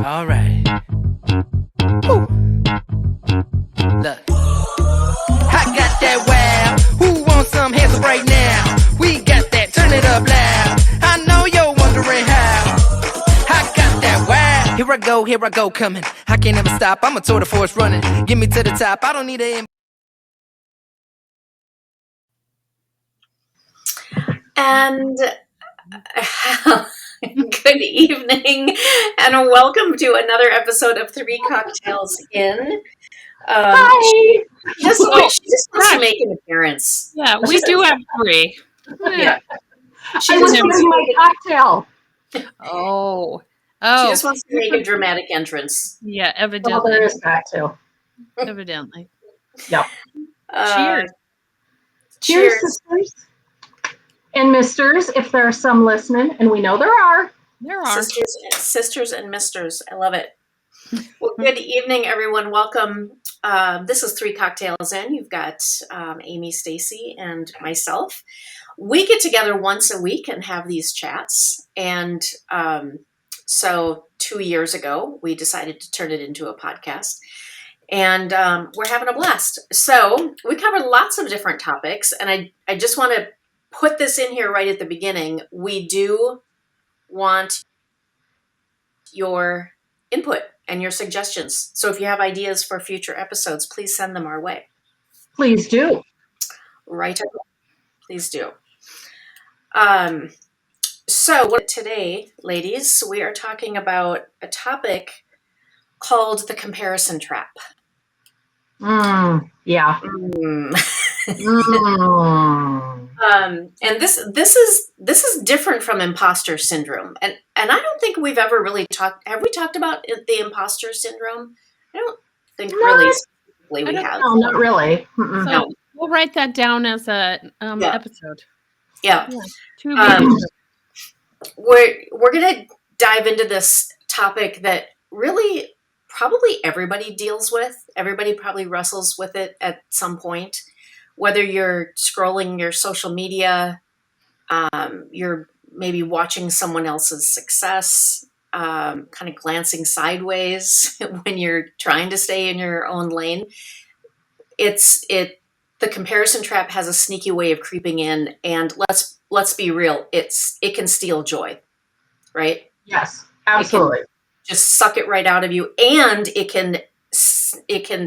All right. Woo. Look. I got that wow. Who wants some hands up right now? We got that. Turn it up loud. I know you're wondering how. I got that wow. Here I go, coming. I can't ever stop. I'm a tour de force running. Get me to the top. I don't need a. And good evening, and welcome to another episode of Three Cocktails In. Hi. She just wants to make an appearance. Yeah, we do have three. Yeah. I was getting my cocktail. She just wants to make a dramatic entrance. Yeah, evidently. Well, there is that too. Evidently. Yep. Cheers. Cheers, sisters and misters, if there are some listening, and we know there are. There are. Sisters and misters. I love it. Well, good evening, everyone. Welcome. This is Three Cocktails In. You've got Amy, Stacey, and myself. We get together once a week and have these chats. And so 2 years ago, we decided to turn it into a podcast. And we're having a blast. So we covered lots of different topics. And I just want to put this in here right at the beginning. We do want your input and your suggestions. So if you have ideas for future episodes, please send them our way. Please do. Right. Please do. So today, ladies, we are talking about a topic called the comparison trap. Yeah. And this is different from imposter syndrome. And I don't think we've ever really have we talked about the imposter syndrome? I don't think really specifically we have. No, not really. So no. We'll write that down as a episode. Yeah. We're going to dive into this topic that really probably everybody deals with. Everybody probably wrestles with it at some point. Whether you're scrolling your social media, you're maybe watching someone else's success, kind of glancing sideways when you're trying to stay in your own lane. The comparison trap has a sneaky way of creeping in, and let's be real, it can steal joy, right? Yes, absolutely. Just suck it right out of you, and it can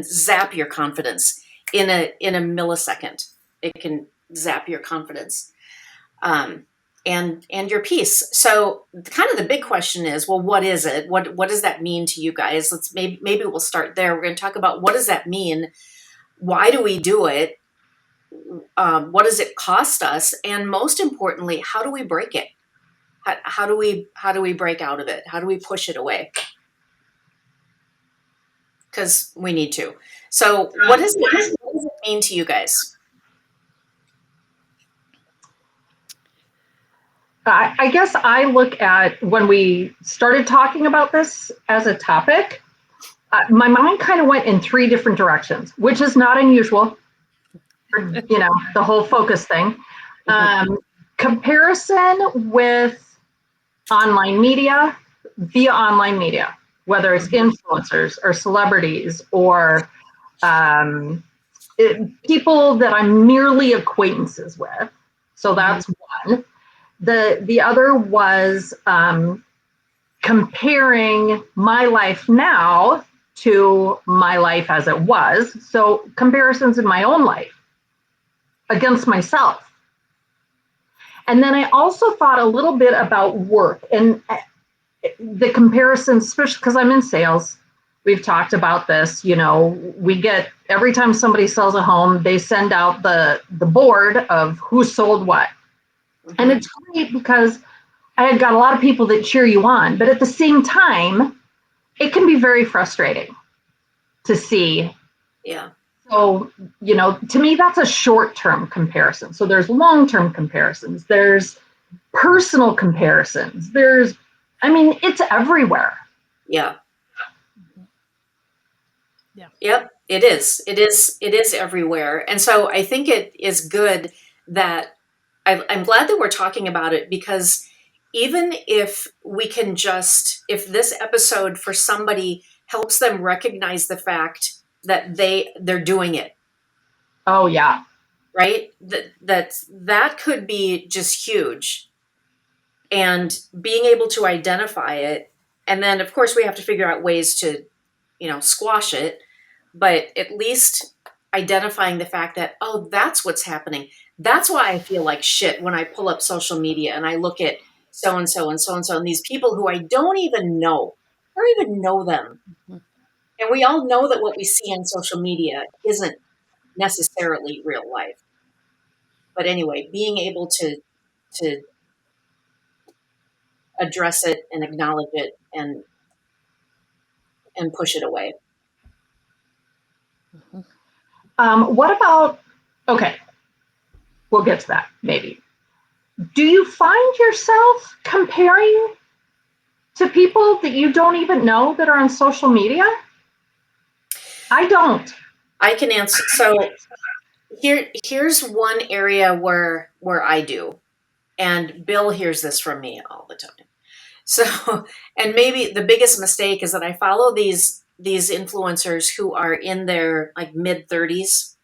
zap your confidence in a millisecond. It can zap your confidence, and your peace. So kind of the big question is, well, what is it? What does that mean to you guys? Maybe we'll start there. We're going to talk about what does that mean? Why do we do it? What does it cost us? And most importantly, how do we break it? How do we break out of it? How do we push it away? Because we need to. So what does it mean to you guys? I guess I look at when we started talking about this as a topic, my mind kind of went in three different directions, which is not unusual. The whole focus thing. Comparison with online media, via online media, whether it's influencers or celebrities or people that I'm merely acquaintances with. So that's one. The other was comparing my life now to my life as it was. So comparisons in my own life against myself. And then I also thought a little bit about work and the comparisons, especially because I'm in sales. We've talked about this, we get, every time somebody sells a home, they send out the board of who sold what. Mm-hmm. And it's great because I had got a lot of people that cheer you on, but at the same time, it can be very frustrating to see. Yeah. So, to me, that's a short-term comparison. So there's long-term comparisons. There's personal comparisons. It's everywhere. Yeah. Yeah. Yep. It is. It is everywhere. And so I think it is good that I'm glad that we're talking about it, because even if we can just, if this episode for somebody helps them recognize the fact that they're doing it. Oh yeah. Right? That could be just huge. And being able to identify it, and then of course we have to figure out ways to, squash it, but at least identifying the fact that, oh, that's what's happening. That's why I feel like shit when I pull up social media and I look at so and so and so and so and these people who I don't even know. I don't even know them. And we all know that what we see on social media isn't necessarily real life. But anyway, being able to address it and acknowledge it and push it away. What about, okay, we'll get to that maybe. Do you find yourself comparing to people that you don't even know that are on social media? I don't. I can answer. So here's one area where I do, and Bill hears this from me all the time. So, and maybe the biggest mistake is that I follow these influencers who are in their like mid 30s.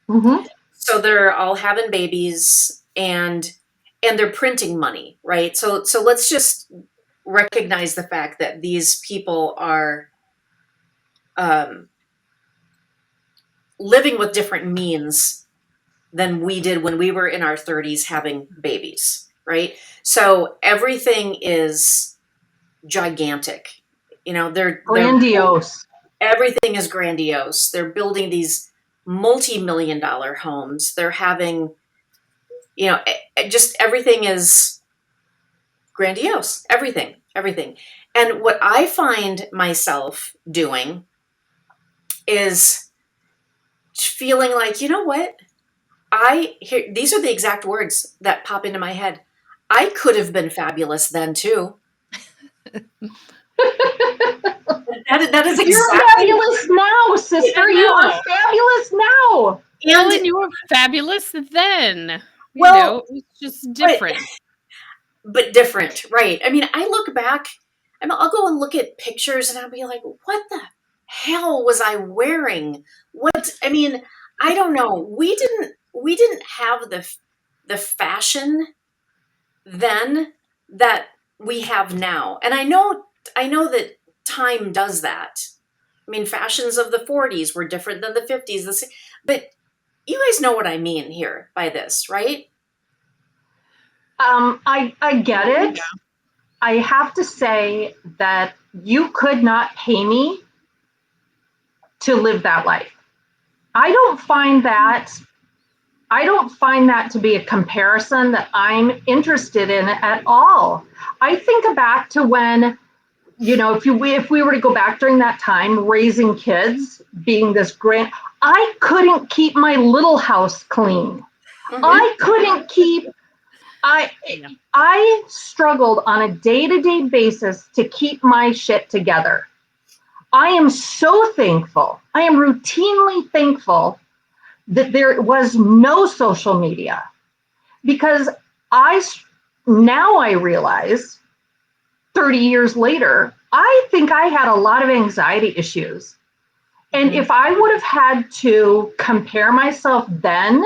Mm-hmm. So they're all having babies and they're printing money, right? So let's just recognize the fact that these people are living with different means than we did when we were in our 30s having babies, right? So everything is gigantic. They're Grandiose. everything is grandiose. They're building these multi-million dollar homes. They're having, just everything is grandiose. Everything. And what I find myself doing is feeling like, you know what? These are the exact words that pop into my head. I could have been fabulous then too. that is exactly. You're fabulous now, sister. You are fabulous now. And you were fabulous then. Well, it's just different. But different, right? I mean, I look back, I'll go and look at pictures and I'll be like, what the hell was I wearing? I don't know. We didn't have the fashion then that we have now. And I know that time does that. I mean, fashions of the 40s were different than the 50s. But you guys know what I mean here by this, right? I get it. Yeah. I have to say that you could not pay me to live that life. I don't find that to be a comparison that I'm interested in at all. I think back to when, if we were to go back during that time, raising kids, being this grand, I couldn't keep my little house clean. Mm-hmm. I couldn't keep, I struggled on a day-to-day basis to keep my shit together. I am so thankful. I am routinely thankful that there was no social media, because now I realize 30 years later, I think I had a lot of anxiety issues. And if I would have had to compare myself then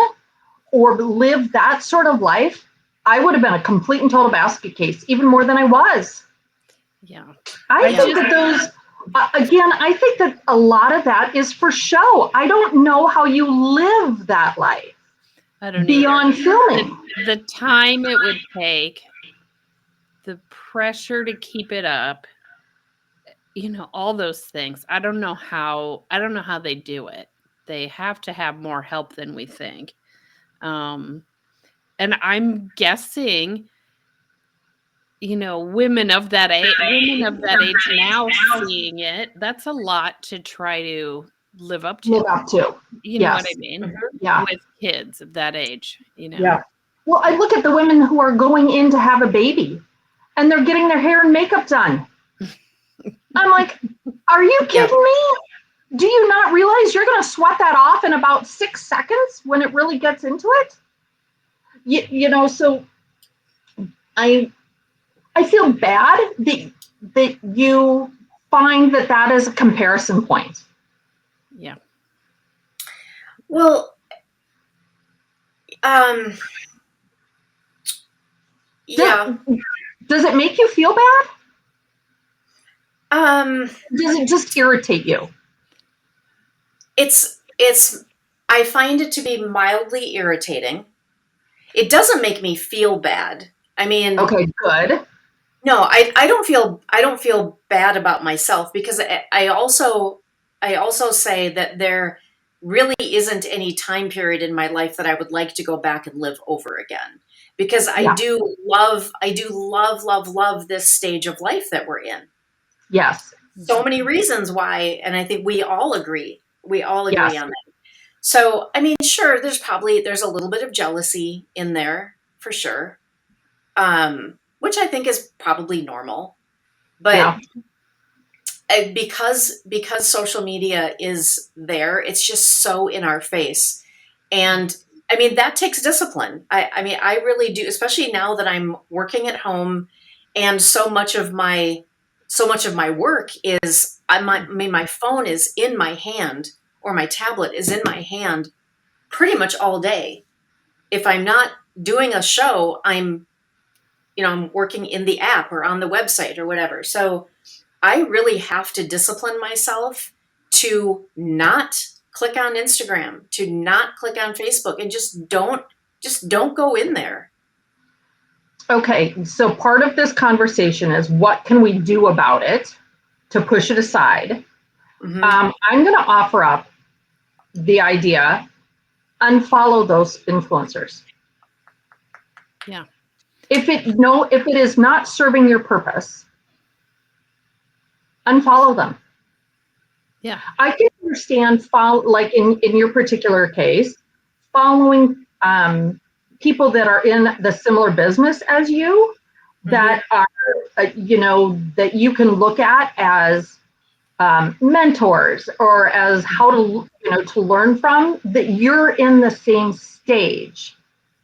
or live that sort of life, I would have been a complete and total basket case, even more than I was. Yeah. I think that those, again, I think that a lot of that is for show. I don't know how you live that life. I don't beyond either. Filming. The time it would take, the pressure to keep it up, all those things. I don't know how they do it. They have to have more help than we think. And I'm guessing, women of that age now seeing it, that's a lot to try to live up to. You know what I mean? Mm-hmm. Yeah. With kids of that age, Yeah. Well, I look at the women who are going in to have a baby and they're getting their hair and makeup done. I'm like, are you kidding me? Do you not realize you're going to sweat that off in about 6 seconds when it really gets into it? So I feel bad that you find that is a comparison point. Yeah. Well, yeah. Does it make you feel bad? Um, Does it just irritate you? it's I find it to be mildly irritating. It doesn't make me feel bad. I mean, Okay, good. no, I don't feel bad about myself, because I also say that there really isn't any time period in my life that I would like to go back and live over again, because Yeah. I do love this stage of life that we're in. Yes. So many reasons why, and I think we all agree. We all agree Yes. on that. So, I mean, sure, there's a little bit of jealousy in there for sure, which I think is probably normal. But Yeah. because social media is there, it's just so in our face, and I mean that takes discipline. I mean, I really do, especially now that I'm working at home, and so much of my work is I mean my phone is in my hand, or my tablet is in my hand pretty much all day. If I'm not doing a show, I'm working in the app or on the website or whatever. So I really have to discipline myself to not click on Instagram, to not click on Facebook, and just don't go in there. Okay, so part of this conversation is what can we do about it to push it aside? Mm-hmm. I'm going to offer up the idea: unfollow those influencers. Yeah. If it is not serving your purpose, unfollow them. Yeah. I can understand like in your particular case, following people that are in the similar business as you, that are that you can look at as mentors, or as how to to learn from, that you're in the same stage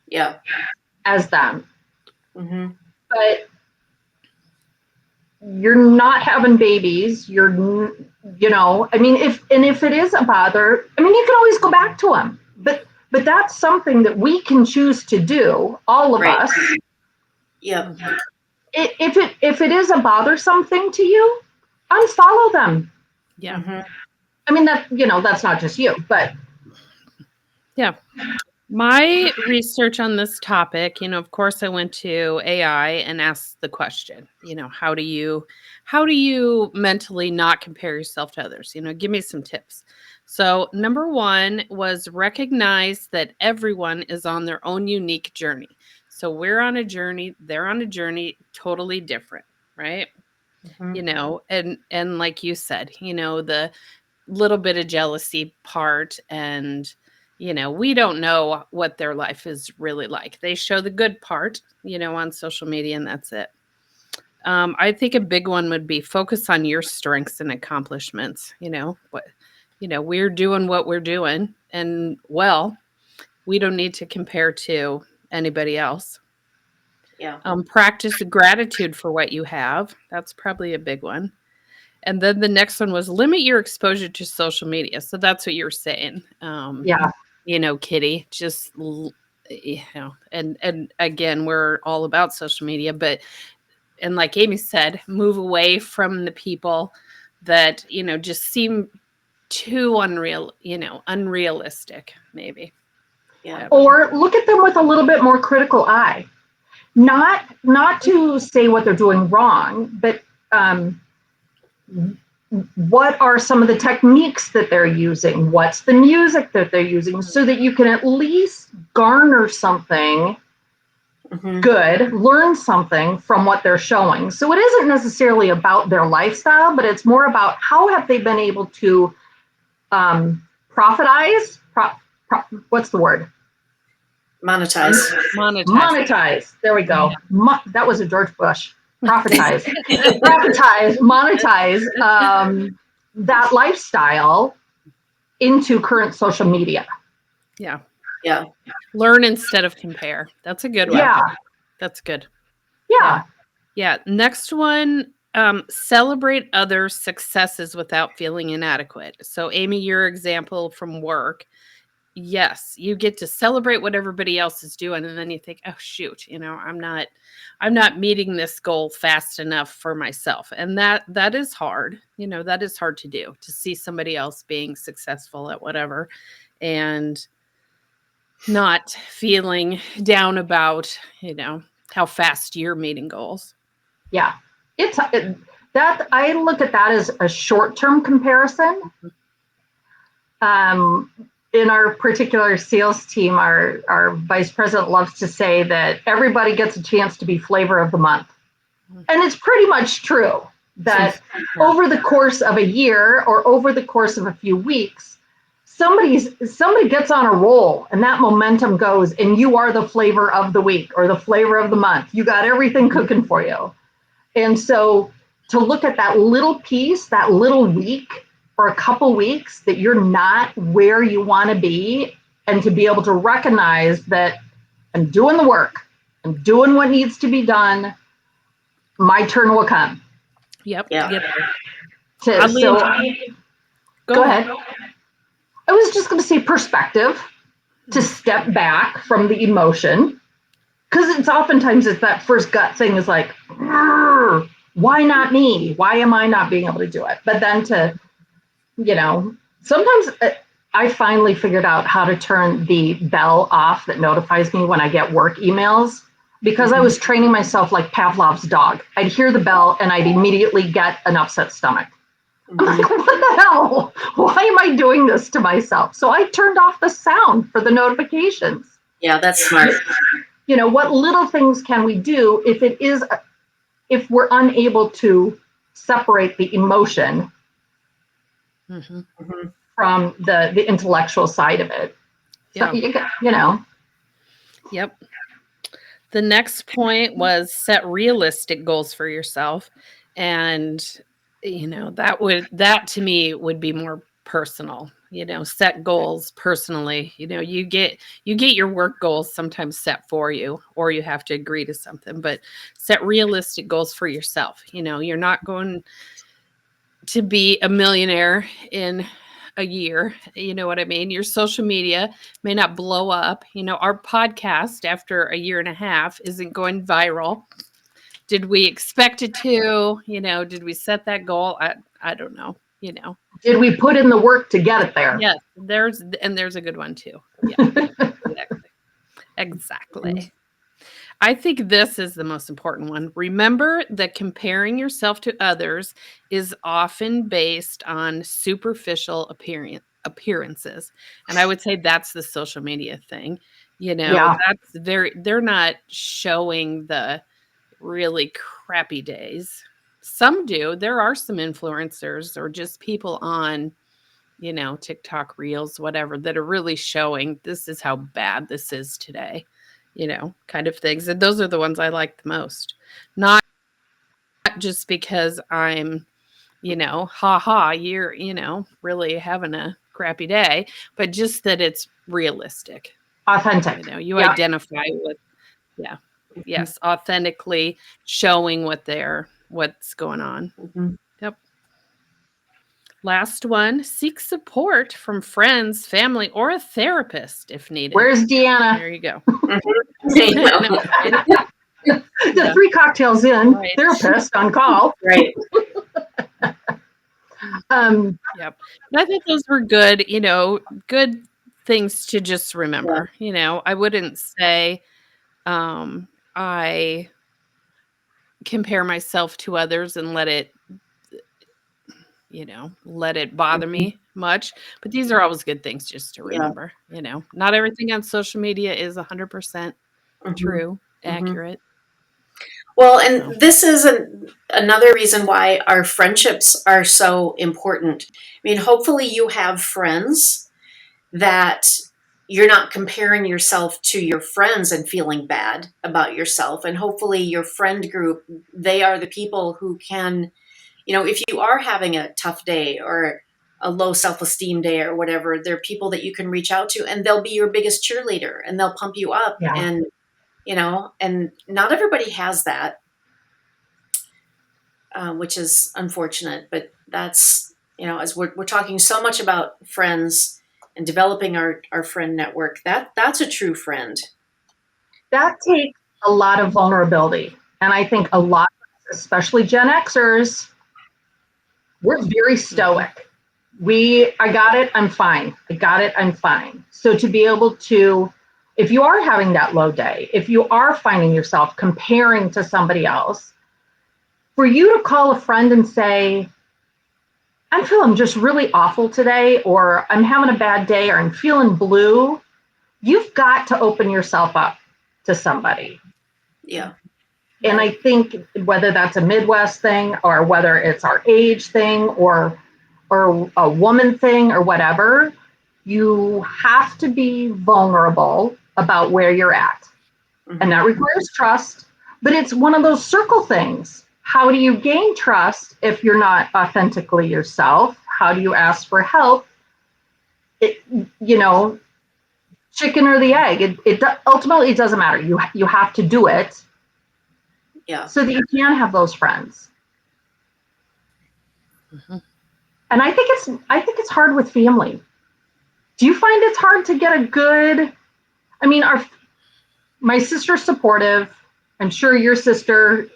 Yeah. as them. Mm-hmm. But you're not having babies. I mean, if it is a bother, I mean, you can always go back to them. But that's something that we can choose to do, all of Right. us. Yep. If it is a bothersome thing to you, unfollow them. Yeah. Mm-hmm. I mean, that's not just you, but Yeah. My research on this topic, of course I went to AI and asked the question, how do you mentally not compare yourself to others? Give me some tips. So, number 1 was recognize that everyone is on their own unique journey. So, we're on a journey, they're on a journey totally different, right? Mm-hmm. And like you said, the little bit of jealousy part, and we don't know what their life is really like. They show the good part on social media, and that's it. I think a big one would be focus on your strengths and accomplishments. We're doing what we're doing, and we don't need to compare to anybody else. Yeah. Practice gratitude for what you have. That's probably a big one. And then the next one was limit your exposure to social media. So that's what you're saying. yeah, Kitty, and again, we're all about social media, and like Amy said, move away from the people that, just seem too unrealistic, maybe. Yeah. or look at them with a little bit more critical eye. Not to say what they're doing wrong, but what are some of the techniques that they're using? What's the music that they're using? So that you can at least garner something Mm-hmm. good, learn something from what they're showing. So it isn't necessarily about their lifestyle, but it's more about how have they been able to profitize? What's the word? Monetize. Monetize. There we go. That was a George Bush. Profitize. Profitize, monetize that lifestyle into current social media. Yeah. Yeah. Learn instead of compare. That's a good one. Yeah. That's good. Yeah. Yeah. Next one, celebrate others' successes without feeling inadequate. So, Amy, your example from work, yes, you get to celebrate what everybody else is doing, and then you think, oh shoot, I'm not meeting this goal fast enough for myself. And that is hard. That is hard to do, to see somebody else being successful at whatever and not feeling down about, how fast you're meeting goals. Yeah, that I look at that as a short-term comparison. In our particular sales team, our vice president loves to say that everybody gets a chance to be flavor of the month. And it's pretty much true that over the course of a year or over the course of a few weeks, somebody gets on a roll and that momentum goes and you are the flavor of the week or the flavor of the month. You got everything cooking for you. And so to look at that little piece, that little week or a couple weeks that you're not where you want to be, and to be able to recognize that I'm doing the work, I'm doing what needs to be done, my turn will come. Yep. Yeah. Yep. Go ahead. I was just going to say perspective, to step back from the emotion, because it's oftentimes that first gut thing is like, why not me? Why am I not being able to do it? But then sometimes I finally figured out how to turn the bell off that notifies me when I get work emails, because I was training myself like Pavlov's dog. I'd hear the bell and I'd immediately get an upset stomach. I'm like, what the hell? Why am I doing this to myself? So I turned off the sound for the notifications. Yeah, that's smart. What little things can we do if we're unable to separate the emotion from the intellectual side of it? So, Yep. The next point was set realistic goals for yourself. And, that to me would be more personal, set goals personally. You get your work goals sometimes set for you, or you have to agree to something, but set realistic goals for yourself. You're not going to be a millionaire in a year. You know what I mean? Your social media may not blow up. Our podcast after a year and a half isn't going viral. Did we expect it to? Did we set that goal? I don't know. Did we put in the work to get it there? Yes, there's a good one too. Yeah, exactly. I think this is the most important one. Remember that comparing yourself to others is often based on superficial appearances. And I would say that's the social media thing. Yeah. They're not showing the really crappy days. Some do. There are some influencers or just people on, TikTok reels, whatever, that are really showing this is how bad this is today, kind of things. And those are the ones I like the most. Not just because I'm, you're, really having a crappy day, but just that it's realistic. Authentic. You identify with, yes, authentically showing what's going on. Yep. Last one, seek support from friends, family, or a therapist if needed. Where's Deanna? There you go. The 3 cocktails in, right. Therapist on call. Right. Yep. And I think those were good, good things to just remember. Yeah. I wouldn't say I compare myself to others and let it bother me much. But these are always good things just to remember. Not everything on social media is 100% true, accurate. Well, and this is another reason why our friendships are so important. I mean, hopefully you have friends that you're not comparing yourself to your friends and feeling bad about yourself. And hopefully your friend group, they are the people who can, if you are having a tough day or a low self-esteem day or whatever, they're people that you can reach out to, and they'll be your biggest cheerleader and they'll pump you up. Yeah. And, and not everybody has that. which is unfortunate. But that's, as we're talking so much about friends and developing our friend network, that's a true friend. That takes a lot of vulnerability. And I think a lot, especially Gen Xers, we're very stoic. I got it, I'm fine. I got it, I'm fine. So to be able to, if you are having that low day, if you are finding yourself comparing to somebody else, for you to call a friend and say, I'm feeling just really awful today, or I'm having a bad day, or I'm feeling blue, you've got to open yourself up to somebody. Yeah. And I think whether that's a Midwest thing or whether it's our age thing or a woman thing or whatever, you have to be vulnerable about where you're at. Mm-hmm. And that requires trust, but it's one of those circle things. How do you gain trust if you're not authentically yourself? How do you ask for help? Chicken or the egg, ultimately it doesn't matter. You have to do it. Yeah. So that you can have those friends. Mm-hmm. And I think it's hard with family. Do you find it's hard to get a good? I mean, my sister's supportive. I'm sure your sister,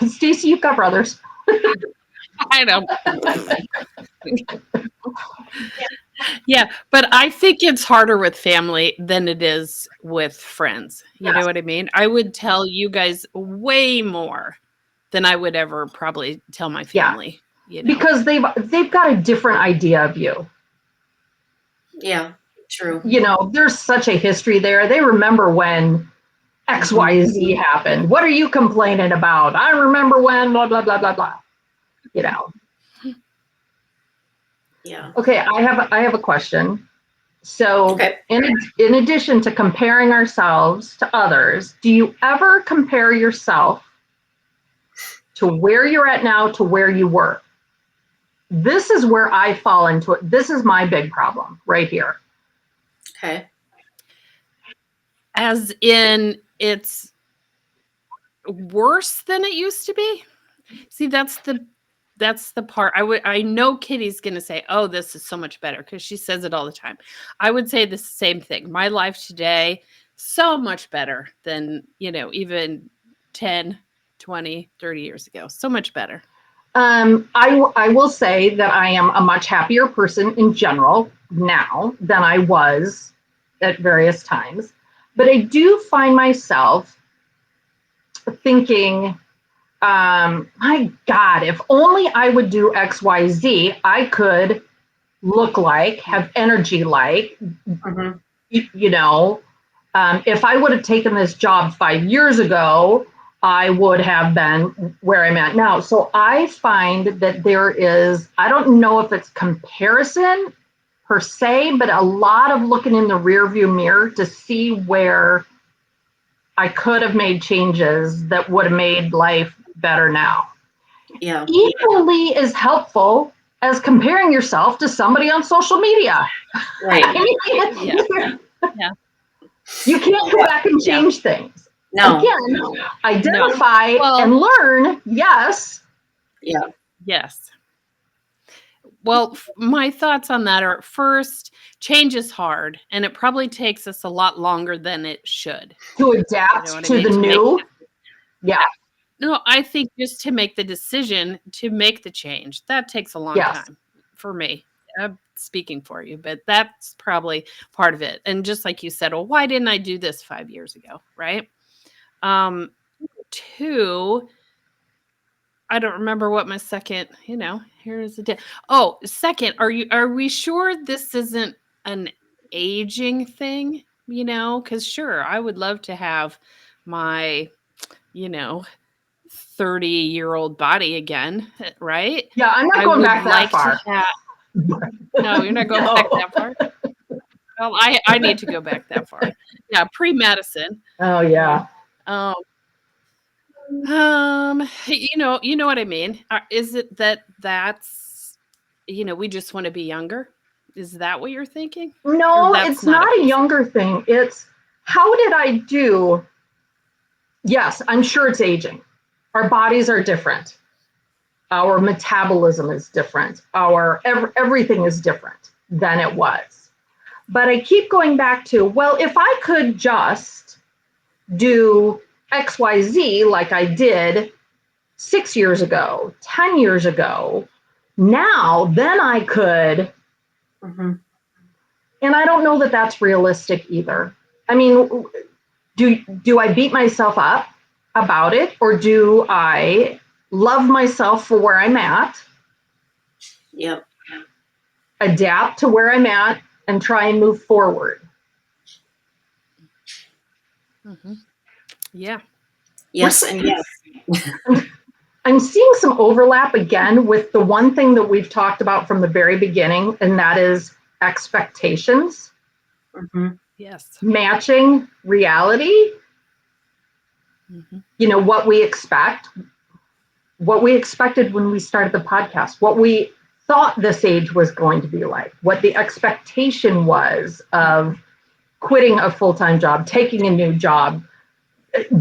Stacey, you've got brothers. I know. Yeah, but I think it's harder with family than it is with friends. You know what I mean? I would tell you guys way more than I would ever probably tell my family. Because they've got a different idea of you. Yeah, true. There's such a history there. They remember when XYZ happened. What are you complaining about? I remember when blah blah blah blah blah. Yeah. Okay, I have a question. So, Okay. in addition to comparing ourselves to others, do you ever compare yourself to where you're at now to where you were? This is where I fall into it. This is my big problem right here. Okay. As in, it's worse than it used to be. See, that's the part. I know Kitty's going to say, "Oh, this is so much better," because she says it all the time. I would say the same thing. My life today, so much better than, even 10, 20, 30 years ago. So much better. I will say that I am a much happier person in general now than I was at various times. But I do find myself thinking, my God, if only I would do XYZ, I could look like, have energy like, Mm-hmm. if I would have taken this job 5 years ago, I would have been where I'm at now. So I find that there is, I don't know if it's comparison per se, but a lot of looking in the rearview mirror to see where I could have made changes that would have made life better now. Yeah. Equally as helpful as comparing yourself to somebody on social media. Right. Yeah. You can't go back and change things. No. Again, identify and learn. Yes. Yeah. Yes. Well, my thoughts on that are, first, change is hard, and it probably takes us a lot longer than it should. To adapt to the new. Yeah. No, I think just to make the decision to make the change, that takes a long time for me. I'm speaking for you, but that's probably part of it. And just like you said, well, why didn't I do this 5 years ago? Right. Two, I don't remember what my second, here's the second, are we sure this isn't an aging thing? Because sure, I would love to have my, 30-year-old body again, right? Yeah, I'm not going back that far. No, you're not going back that far? Well, I need to go back that far. Yeah, pre-Madison. Oh, yeah. You know what I mean? Is it that's we just want to be younger? Is that what you're thinking? No, it's not a younger thing. It's how did I do? Yes, I'm sure it's aging. Our bodies are different. Our metabolism is different. Everything is different than it was. But I keep going back to, well, if I could just do XYZ like I did 6 years ago, 10 years ago, now then I could. Mm-hmm. And I don't know that that's realistic either. I mean, do I beat myself up about it, or do I love myself for where I'm at, Yep. adapt to where I'm at, and try and move forward? Mm-hmm. Yeah. Yes, and yes. I'm seeing some overlap again with the one thing that we've talked about from the very beginning, and that is expectations, Mm-hmm. Yes. matching reality. Mm-hmm. You know, what we expected when we started the podcast, what we thought this age was going to be like, what the expectation was of quitting a full-time job, taking a new job,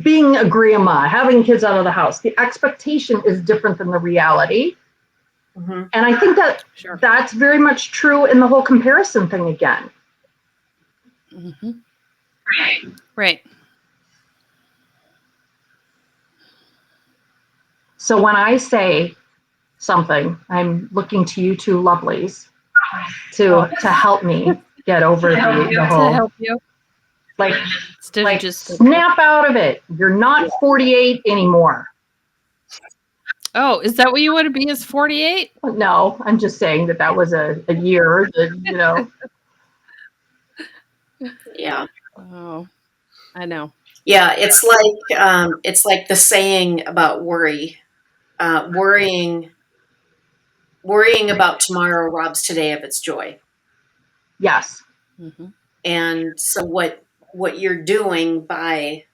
being a grandma, having kids out of the house. The expectation is different than the reality. Mm-hmm. And I think that Sure. that's very much true in the whole comparison thing again. Mm-hmm. Right. So when I say something, I'm looking to you two lovelies to help me get over the To whole, help you. like Instead of just snap out of it. You're not 48 anymore. Oh, is that what you want to be as 48? No, I'm just saying that was a year that, you know. Yeah. Oh, I know. Yeah, it's like the saying about worry. Worrying about tomorrow robs today of its joy. Yes. Mm-hmm. And so what you're doing by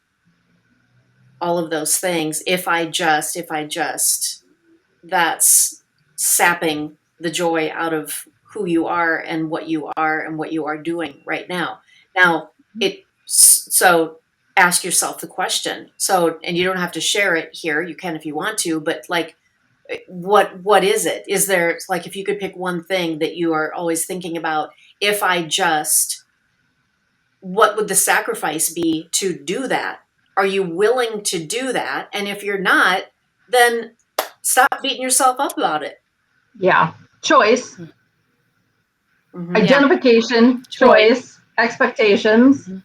all of those things, if I just, that's sapping the joy out of who you are and what you are doing right now. Now, so ask yourself the question. So, and you don't have to share it here. You can if you want to, but like, what is it? Is there, like, if you could pick one thing that you are always thinking about, if I just, what would the sacrifice be to do that? Are you willing to do that? And if you're not, then stop beating yourself up about it. Yeah. Choice, Mm-hmm. identification, Choice. choice, expectations. Mhm.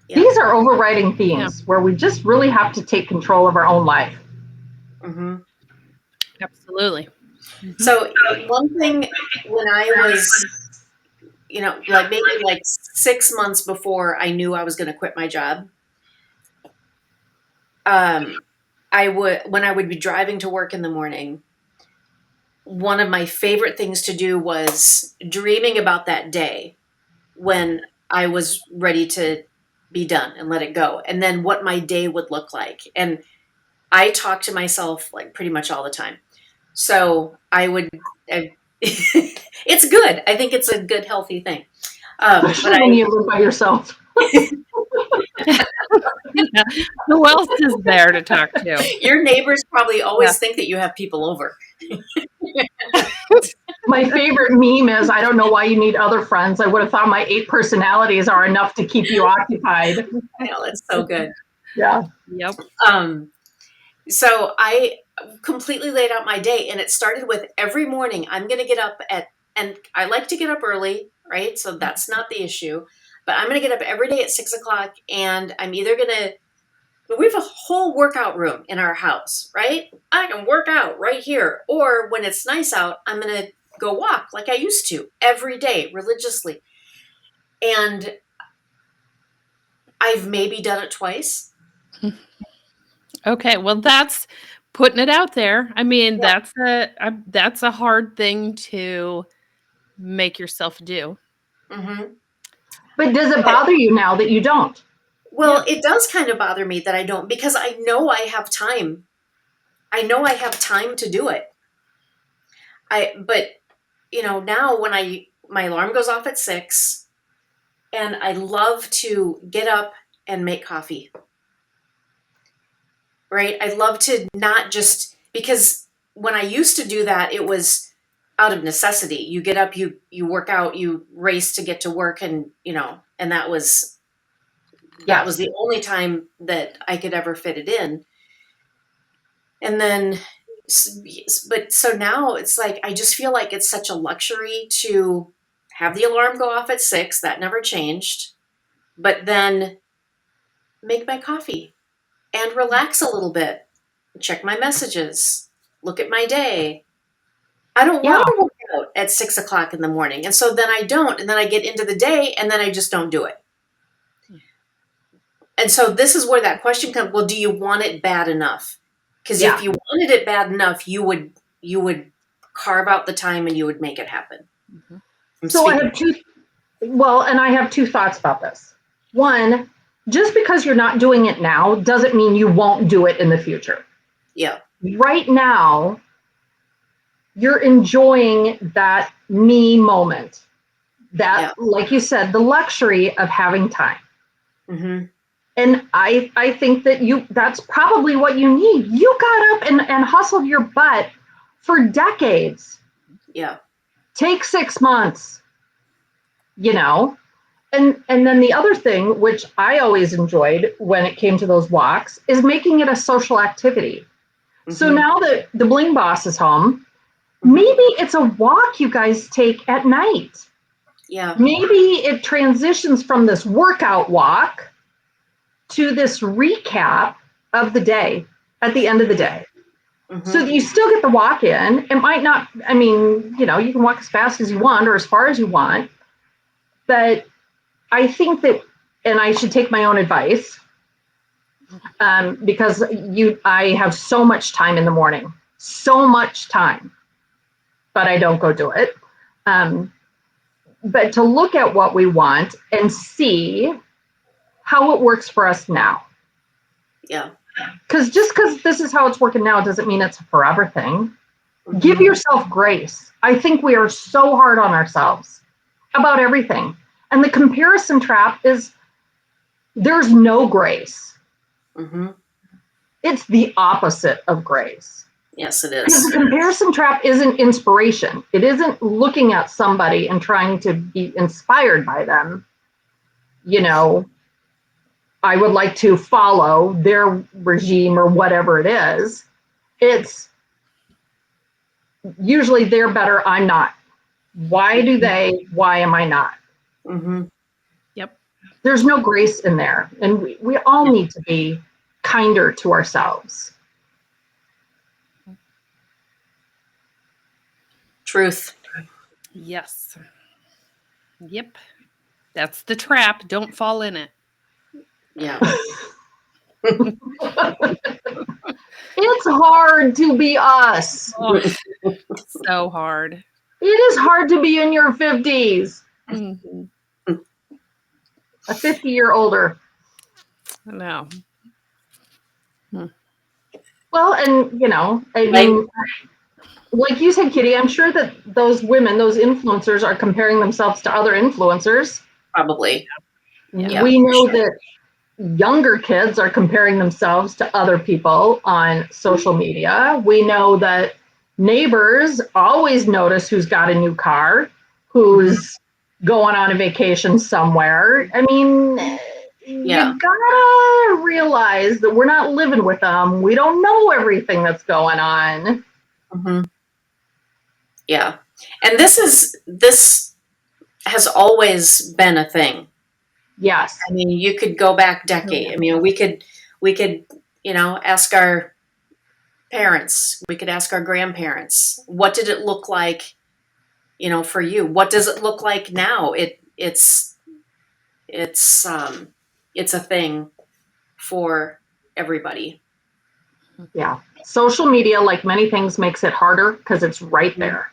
Yeah. These are overriding themes where we just really have to take control of our own life. Mm-hmm. Absolutely. Mm-hmm. So one thing, when I was, like maybe like 6 months before I knew I was going to quit my job, when I would be driving to work in the morning, one of my favorite things to do was dreaming about that day when I was ready to be done and let it go, and then what my day would look like. And I talk to myself like pretty much all the time. So it's good. I think it's a good, healthy thing. Especially when you live by yourself. Yeah. Who else is there to talk to? Your neighbors probably always think that you have people over. My favorite meme is, I don't know why you need other friends. I would have thought my 8 personalities are enough to keep you occupied. I know, it's so good. Yeah. Yep. So I completely laid out my day, and it started with every morning I'm going to get up and I like to get up early, right? So that's not the issue, but I'm going to get up every day at 6:00, and I'm either going to, we have a whole workout room in our house, right? I can work out right here. Or when it's nice out, I'm going to go walk like I used to every day religiously. And I've maybe done it twice. Okay. Well, that's putting it out there. I mean, that's a hard thing to make yourself do. Mm-hmm. But does it bother you now that you don't? Well, it does kind of bother me that I don't, because I know I have time. I know I have time to do it. But now when my alarm goes off at 6, and I love to get up and make coffee. Right? I love to not just, because when I used to do that, it was out of necessity. You get up, you work out, you race to get to work, and and that was the only time that I could ever fit it in. And then, but so now it's like I just feel like it's such a luxury to have the alarm go off at 6. That never changed. But then make my coffee and relax a little bit, check my messages, look at my day. I don't Yeah. want to work out at 6 o'clock in the morning. And so then I don't. And then I get into the day and then I just don't do it. And so this is where that question comes. Well, do you want it bad enough? Because if you wanted it bad enough, you would carve out the time and you would make it happen. So I have two thoughts about this. One, just because you're not doing it now doesn't mean you won't do it in the future. Yeah. Right now, you're enjoying that me moment, that, like you said, the luxury of having time. Mm-hmm. And I think that that's probably what you need. You got up and hustled your butt for decades. Yeah. Take 6 months, And then the other thing, which I always enjoyed when it came to those walks, is making it a social activity. Mm-hmm. So now that the Bling Boss is home, maybe it's a walk you guys take at night. Yeah. Maybe it transitions from this workout walk to this recap of the day at the end of the day. Mm-hmm. So that you still get the walk in. It might not, you can walk as fast as you want or as far as you want. But I think that, and I should take my own advice, because I have so much time in the morning, so much time, but I don't go do it. But to look at what we want and see how it works for us now. Yeah. Because this is how it's working now doesn't mean it's a forever thing. Mm-hmm. Give yourself grace. I think we are so hard on ourselves about everything. And the comparison trap is there's no grace. Mm-hmm. It's the opposite of grace. Yes, it is. Because the comparison trap isn't inspiration. It isn't looking at somebody and trying to be inspired by them. I would like to follow their regime or whatever it is. It's usually they're better, I'm not. Why do they? Why am I not? Mm-hmm. Yep. There's no grace in there. And we all need to be kinder to ourselves. Truth. Yes. Yep. That's the trap. Don't fall in it. Yeah. It's hard to be us. Oh, so hard. It is hard to be in your 50s. Mm-hmm. A 50-year older. No. Well, and like you said, Kitty, I'm sure that those women, those influencers are comparing themselves to other influencers. Probably. Yeah, we know that younger kids are comparing themselves to other people on social media. We know that neighbors always notice who's got a new car, who's going on a vacation somewhere. You gotta realize that we're not living with them. We don't know everything that's going on. Mm-hmm. Yeah. And this has always been a thing. Yes. You could go back decade. We could ask our parents, we could ask our grandparents, what did it look like, for you? What does it look like now? It's a thing for everybody. Yeah. Social media, like many things, makes it harder because it's right there.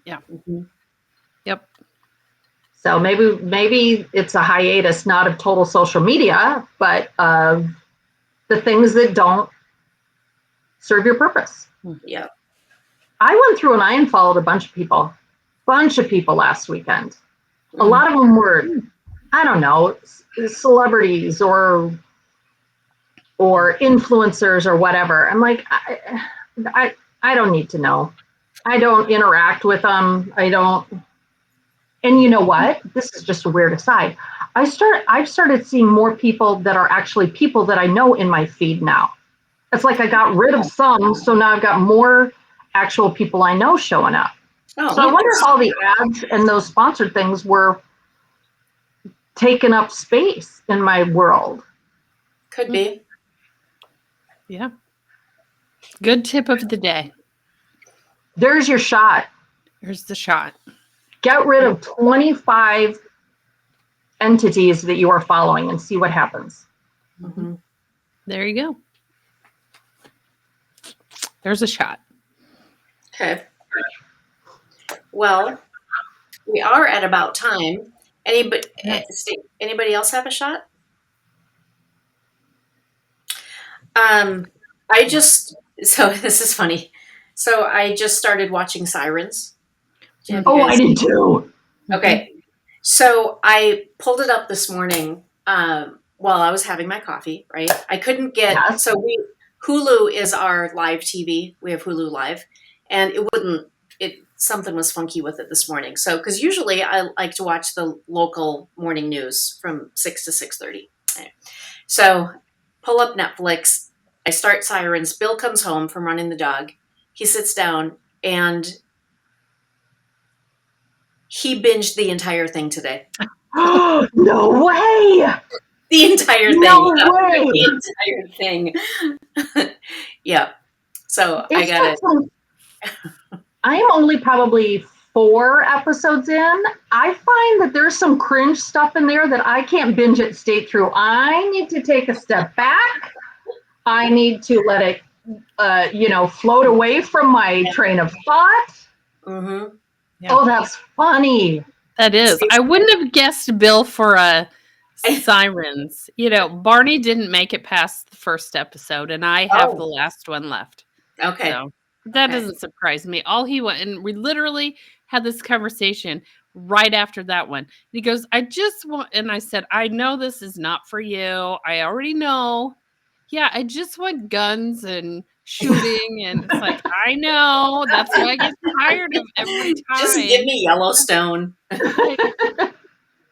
Yeah. Mm-hmm. Yep. So maybe it's a hiatus, not of total social media, but of the things that don't serve your purpose. Yeah. I went through and I unfollowed a bunch of people last weekend. A lot of them were, I don't know, celebrities or influencers or whatever. I'm like, I don't need to know. I don't interact with them. I don't. And you know what? This is just a weird aside. I've started seeing more people that are actually people that I know in my feed now. It's like I got rid of some, so now I've got more actual people I know showing up. Oh, So I wonder if all the ads and those sponsored things were taking up space in my world. could be. Yeah. Good tip of the day. There's your shot. Here's the shot. Get rid of 25 entities that you are following and see what happens. Mm-hmm. There you go. There's a shot. Okay. Well, we are at about time. Anybody else have a shot? So this is funny. So I just started watching Sirens. Have you Oh, I guys- did too. Okay. So I pulled it up this morning while I was having my coffee, right? I couldn't get, Yes. so Hulu is our live TV. We have Hulu Live, and something was funky with it this morning. So, because usually I like to watch the local morning news from 6 to 6:30. Okay. So pull up Netflix. I start Sirens. Bill comes home from running the dog. He sits down and he binged the entire thing today. No way. The entire thing. No way. The entire thing. Yeah. So I It's got it. I am only probably 4 episodes in. I find that there's some cringe stuff in there that I can't binge it straight through. I need to take a step back. I need to let it, float away from my train of thought. Mm-hmm. Yeah. Oh, that's funny. That is. I wouldn't have guessed Bill for Sirens. Barney didn't make it past the first episode, and I have the last one left. Okay. So that doesn't surprise me. All he went, and we literally had this conversation right after that one. He goes, I just want, and I said, I know this is not for you. I already know. Yeah, I just want guns and shooting. And it's like, I know. That's why I get tired of every time. Just give me Yellowstone.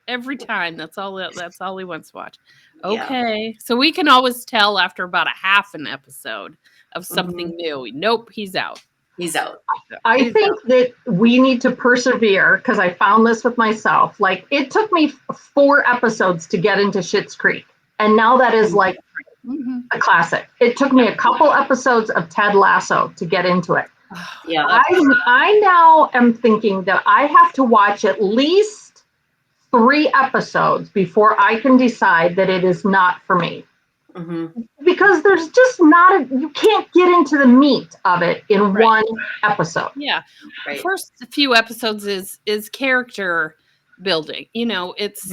Every time. That's all he wants to watch. Yeah. Okay. So we can always tell after about a half an episode of something new. Nope, he's out. He's out. I think that we need to persevere because I found this with myself. Like, it took me 4 episodes to get into Schitt's Creek. And now that is like a classic. It took me a couple episodes of Ted Lasso to get into it. Yeah. I now am thinking that I have to watch at least 3 episodes before I can decide that it is not for me. Mm-hmm. Because there's just you can't get into the meat of it in one episode. Yeah. Right. First few episodes is character building. It's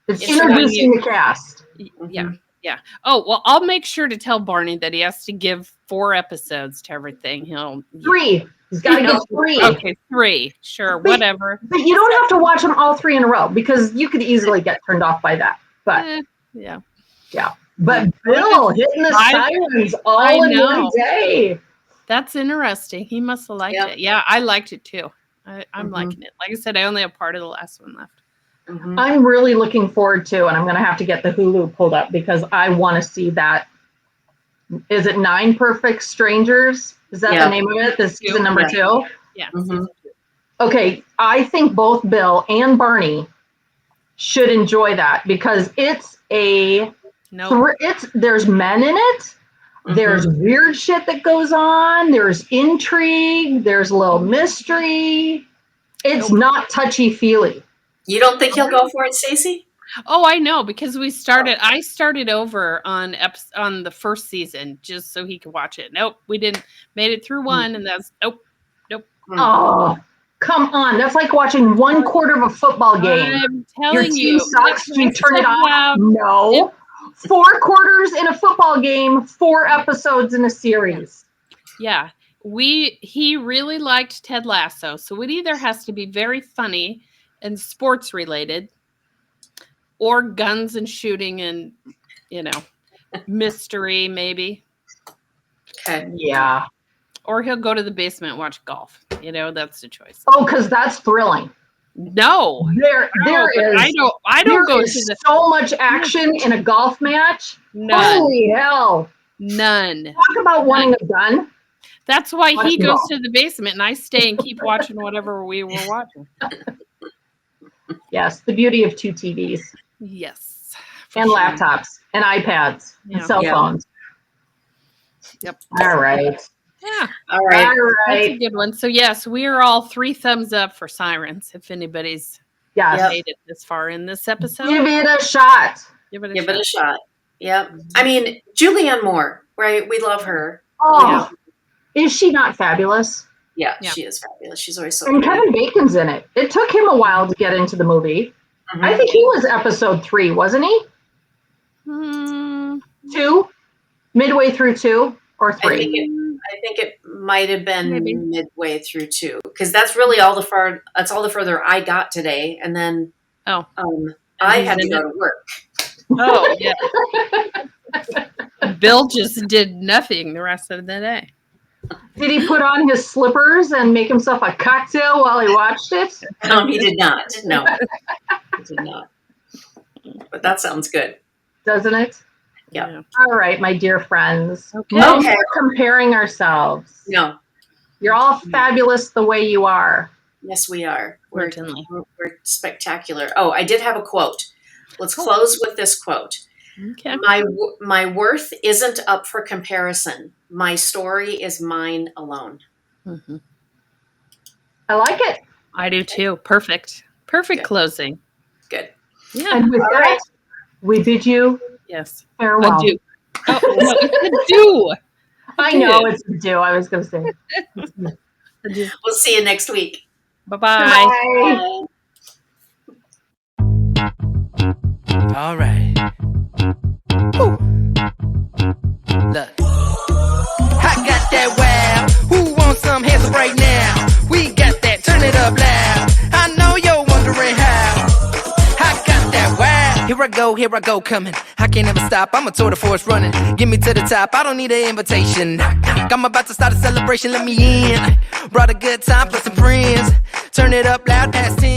introducing the cast. Yeah. Yeah. Oh, well, I'll make sure to tell Barney that he has to give 4 episodes to everything. 3. He's got to get 3. Okay, 3. Sure, whatever. But you don't have to watch them all 3 in a row because you could easily get turned off by that. But yeah. But Bill hitting the Sirens all in one day. That's interesting. He must have liked it. Yeah, I liked it too. I'm liking it. Like I said, I only have part of the last one left. Mm-hmm. I'm really looking forward to, and I'm going to have to get the Hulu pulled up because I want to see that. Is it 9 Perfect Strangers? Is that the name of it? This season number 2? Yeah. Mm-hmm. Okay, I think both Bill and Barney should enjoy that because it's there's men in it. Mm-hmm. There's weird shit that goes on. There's intrigue. There's a little mystery. It's not touchy-feely. You don't think he'll go for it, Stacey? Oh, I know because I started over on the first season just so he could watch it. Nope, we didn't made it through 1 and that's nope. Oh, come on. That's like watching 1/4 of a football game. I'm telling Your team you. sucks. You turn it off. No. 4 quarters in a football game, 4 episodes in a series. Yeah. He really liked Ted Lasso. So it either has to be very funny and sports related or guns and shooting and, mystery maybe. Okay. Yeah. Or he'll go to the basement and watch golf. You know, that's the choice. Oh, because that's thrilling. No. There is. I don't go to is the so much action in a golf match. none. Holy hell. None. Talk about wanting a gun. That's why he Watching goes golf. to the basement and I stay and keep watching whatever we were watching. Yes, the beauty of 2 TVs Yes. for and sure. laptops and iPads Yeah. and cell Yeah. phones. Yep. All right. Yeah. All right. All That's a right. good one. So yes, we are all 3 thumbs up for Sirens. If anybody's Yes. Yep. made it this far in this episode, Give it a shot. give it a Give shot. it a shot. Yep. I mean, Julianne Moore, right? We love her. Oh, is she not fabulous? Yeah, Yeah. she is fabulous. She's always so And pretty. Kevin Bacon's in it. It took him a while to get into the movie. Mhm. I think he was episode 3, wasn't he? Hmm. 2? Midway through 2 or I 3? think it might have been Maybe. midway through 2, because that's really all the further I got today, and then Oh. I he's had to in go it? to work. Oh yeah. Bill just did nothing the rest of the day. Did he put on his slippers and make himself a cocktail while he watched it? He did not. No, he did not. But that sounds good. Doesn't it? Yeah. All right, my dear friends. Okay. No Okay. more comparing ourselves. No. You're all fabulous the way you are. Yes, we are. We're Certainly. spectacular. Oh, I did have a quote. Let's close with this quote. Okay. My worth isn't up for comparison. My story is mine alone. Mhm. I like it. I do too. Perfect. Perfect Good. closing. Good. Yeah. And with that, we bid you Yes. farewell. Adieu. Oh, no, it's adieu. I know it's a do. I was going to say. Adieu. We'll see you next week. Bye-bye. Bye. All right. Woo. Look. I got that wow. Who wants some hands up right now? We got that. Turn it up loud. I know you're wondering how. I got that wow. Here I go, coming. I can't ever stop. I'm a tour de force running. Get me to the top. I don't need an invitation. Knock, knock. I'm about to start a celebration. Let me in. Brought a good time plus some friends. Turn it up loud past 10.